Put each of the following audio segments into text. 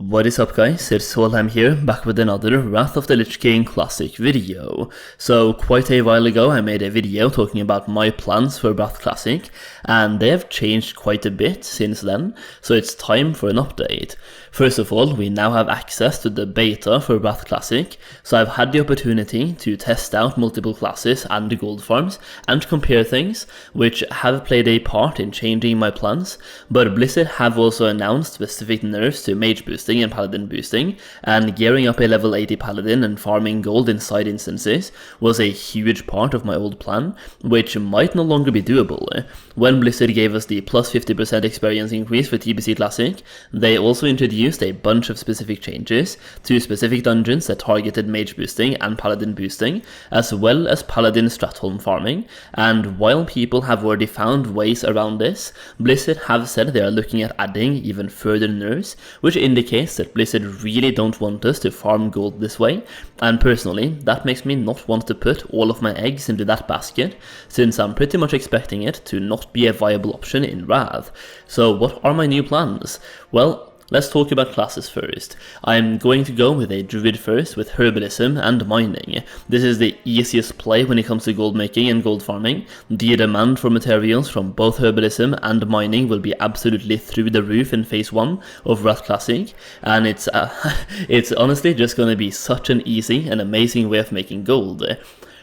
What is up guys, it's WOTLK here, back with another Wrath of the Lich King Classic video. So quite a while ago I made a video talking about my plans for Wrath Classic, and they have changed quite a bit since then, so it's time for an update. First of all, we now have access to the beta for Wrath Classic, so I've had the opportunity to test out multiple classes and the gold farms, and compare things, which have played a part in changing my plans, but Blizzard have also announced specific nerfs to mage boosting and paladin boosting, and gearing up a level 80 paladin and farming gold in side instances was a huge part of my old plan, which might no longer be doable. When Blizzard gave us the plus 50% experience increase for TBC Classic, they also introduced a bunch of specific changes to specific dungeons that targeted mage boosting and paladin boosting, as well as paladin stratholm farming, and while people have already found ways around this, Blizzard have said they are looking at adding even further nerfs, which indicates that Blizzard really don't want us to farm gold this way, and personally, that makes me not want to put all of my eggs into that basket, since I'm pretty much expecting it to not be a viable option in Wrath. So what are my new plans? Well, let's talk about classes first. I'm going to go with a Druid first with herbalism and mining. This is the easiest play when it comes to gold making and gold farming. The demand for materials from both herbalism and mining will be absolutely through the roof in phase 1 of Wrath Classic, and it's honestly just going to be such an easy and amazing way of making gold.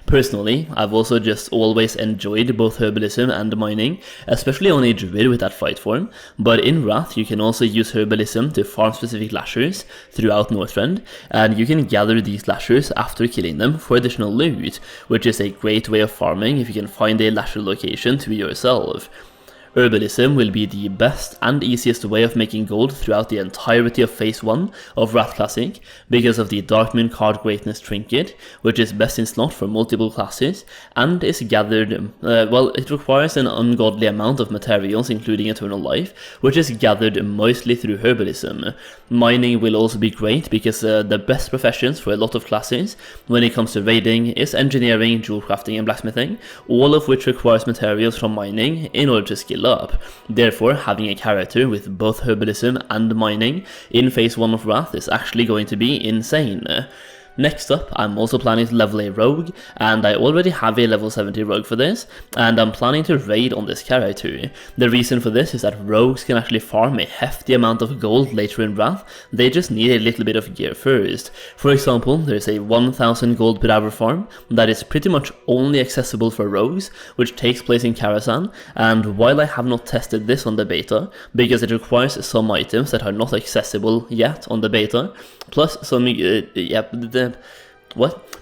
Personally, I've also just always enjoyed both herbalism and mining, especially on a druid with that fight form, but in Wrath you can also use herbalism to farm specific lashers throughout Northrend, and you can gather these lashers after killing them for additional loot, which is a great way of farming if you can find a lasher location to yourself. Herbalism will be the best and easiest way of making gold throughout the entirety of phase 1 of Wrath Classic because of the Darkmoon Card Greatness trinket, which is best in slot for multiple classes and is gathered, it requires an ungodly amount of materials including Eternal Life, which is gathered mostly through herbalism. Mining will also be great because the best professions for a lot of classes when it comes to raiding is engineering, jewel crafting and blacksmithing, all of which requires materials from mining in order to skill up. Therefore, having a character with both herbalism and mining in phase 1 of Wrath is actually going to be insane. Next up, I'm also planning to level a rogue, and I already have a level 70 rogue for this, and I'm planning to raid on this character. The reason for this is that rogues can actually farm a hefty amount of gold later in Wrath, they just need a little bit of gear first. For example, there's a 1000 gold per hour farm that is pretty much only accessible for rogues, which takes place in Karazhan, and while I have not tested this on the beta, because it requires some items that are not accessible yet on the beta, plus some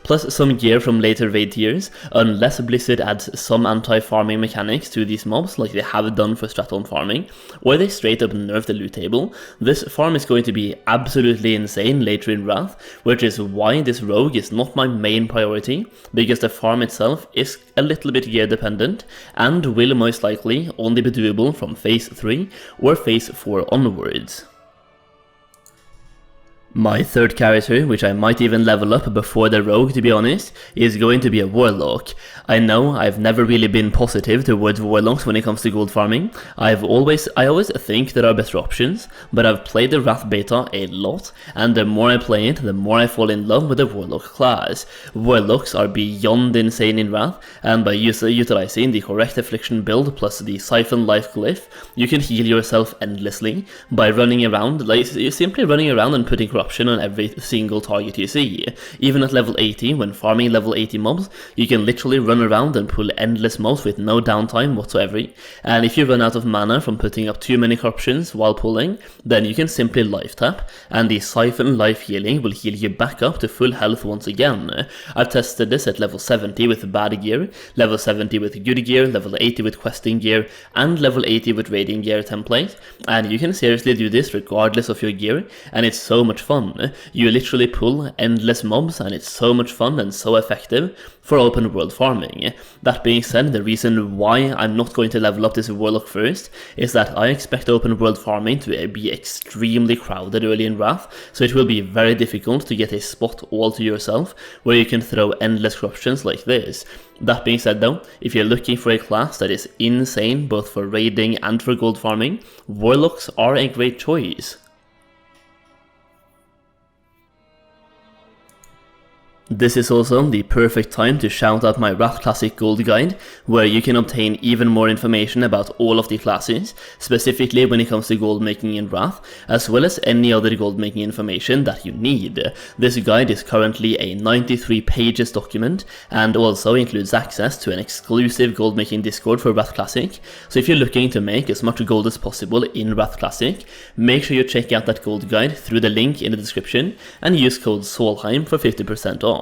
plus some gear from later raid tiers, unless Blizzard adds some anti-farming mechanics to these mobs like they have done for stratholm farming, or they straight up nerf the loot table. This farm is going to be absolutely insane later in Wrath, which is why this rogue is not my main priority, because the farm itself is a little bit gear dependent, and will most likely only be doable from phase 3 or phase 4 onwards. My third character, which I might even level up before the rogue to be honest, is going to be a Warlock. I know I've never really been positive towards Warlocks when it comes to gold farming. I always think there are better options, but I've played the Wrath beta a lot, and the more I play it, the more I fall in love with the Warlock class. Warlocks are beyond insane in Wrath, and by utilizing the correct affliction build plus the siphon life glyph, you can heal yourself endlessly by running around, you're simply running around and putting corruption on every single target you see. Even at level 80, when farming level 80 mobs, you can literally run around and pull endless mobs with no downtime whatsoever, and if you run out of mana from putting up too many corruptions while pulling, then you can simply life tap, and the siphon life healing will heal you back up to full health once again. I've tested this at level 70 with bad gear, level 70 with good gear, level 80 with questing gear, and level 80 with raiding gear template, and you can seriously do this regardless of your gear, and it's so much fun. You literally pull endless mobs, and it's so much fun and so effective for open world farming. That being said, the reason why I'm not going to level up this Warlock first is that I expect open world farming to be extremely crowded early in Wrath, so it will be very difficult to get a spot all to yourself where you can throw endless corruptions like this. That being said though, if you're looking for a class that is insane both for raiding and for gold farming, Warlocks are a great choice. This is also the perfect time to shout out my Wrath Classic Gold Guide, where you can obtain even more information about all of the classes, specifically when it comes to gold making in Wrath, as well as any other gold making information that you need. This guide is currently a 93 pages document, and also includes access to an exclusive gold making Discord for Wrath Classic, so if you're looking to make as much gold as possible in Wrath Classic, make sure you check out that gold guide through the link in the description, and use code SOLHEIM for 50% off.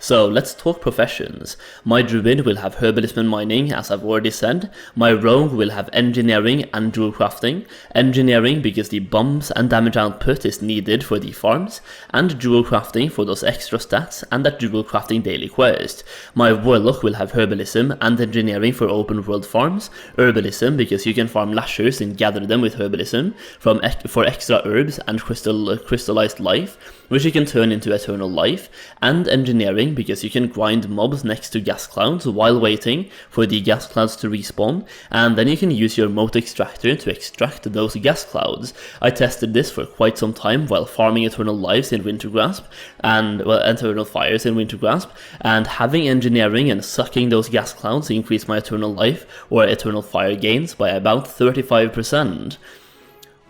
So let's talk professions. My Druid will have herbalism and mining, as I've already said. My Rogue will have engineering and jewel crafting. Engineering because the bombs and damage output is needed for the farms, and jewel crafting for those extra stats and that jewel crafting daily quest. My Warlock will have herbalism and engineering for open world farms. Herbalism because you can farm lashers and gather them with herbalism for extra herbs and crystallized life, which you can turn into eternal life, and engineering because you can grind mobs next to gas clouds while waiting for the gas clouds to respawn, and then you can use your mote extractor to extract those gas clouds. I tested this for quite some time while farming eternal lives in Wintergrasp, and eternal fires in Wintergrasp, and having engineering and sucking those gas clouds increased my eternal life or eternal fire gains by about 35%.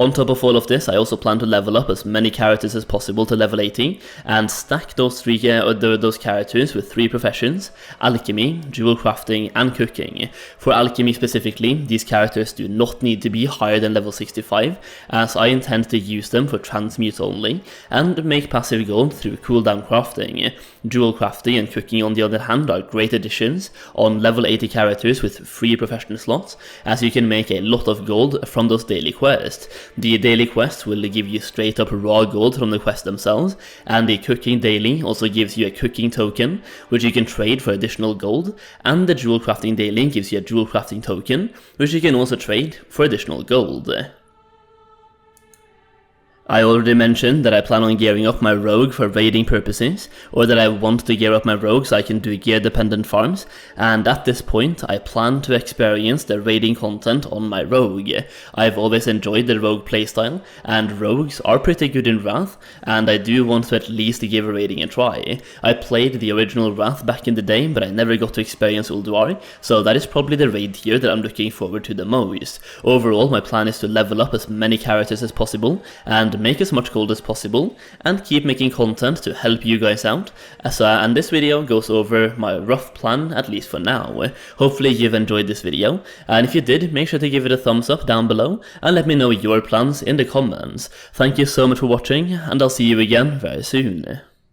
On top of all of this, I also plan to level up as many characters as possible to level 80, and stack those characters with 3 professions: alchemy, jewel crafting, and cooking. For alchemy specifically, these characters do not need to be higher than level 65, as I intend to use them for transmute only, and make passive gold through cooldown crafting. Jewel crafting and cooking, on the other hand, are great additions on level 80 characters with 3 professional slots, as you can make a lot of gold from those daily quests. The daily quests will give you straight up raw gold from the quests themselves, and the cooking daily also gives you a cooking token, which you can trade for additional gold, and the jewel crafting daily gives you a jewel crafting token, which you can also trade for additional gold. I already mentioned that I plan on gearing up my rogue for raiding purposes, or that I want to gear up my rogue so I can do gear dependent farms, and at this point I plan to experience the raiding content on my rogue. I've always enjoyed the rogue playstyle, and rogues are pretty good in Wrath, and I do want to at least give raiding a try. I played the original Wrath back in the day, but I never got to experience Ulduar, so that is probably the raid tier that I'm looking forward to the most. Overall, my plan is to level up as many characters as possible, and make as much gold as possible, and keep making content to help you guys out, and this video goes over my rough plan, at least for now. Hopefully you've enjoyed this video, and if you did, make sure to give it a thumbs up down below, and let me know your plans in the comments. Thank you so much for watching, and I'll see you again very soon.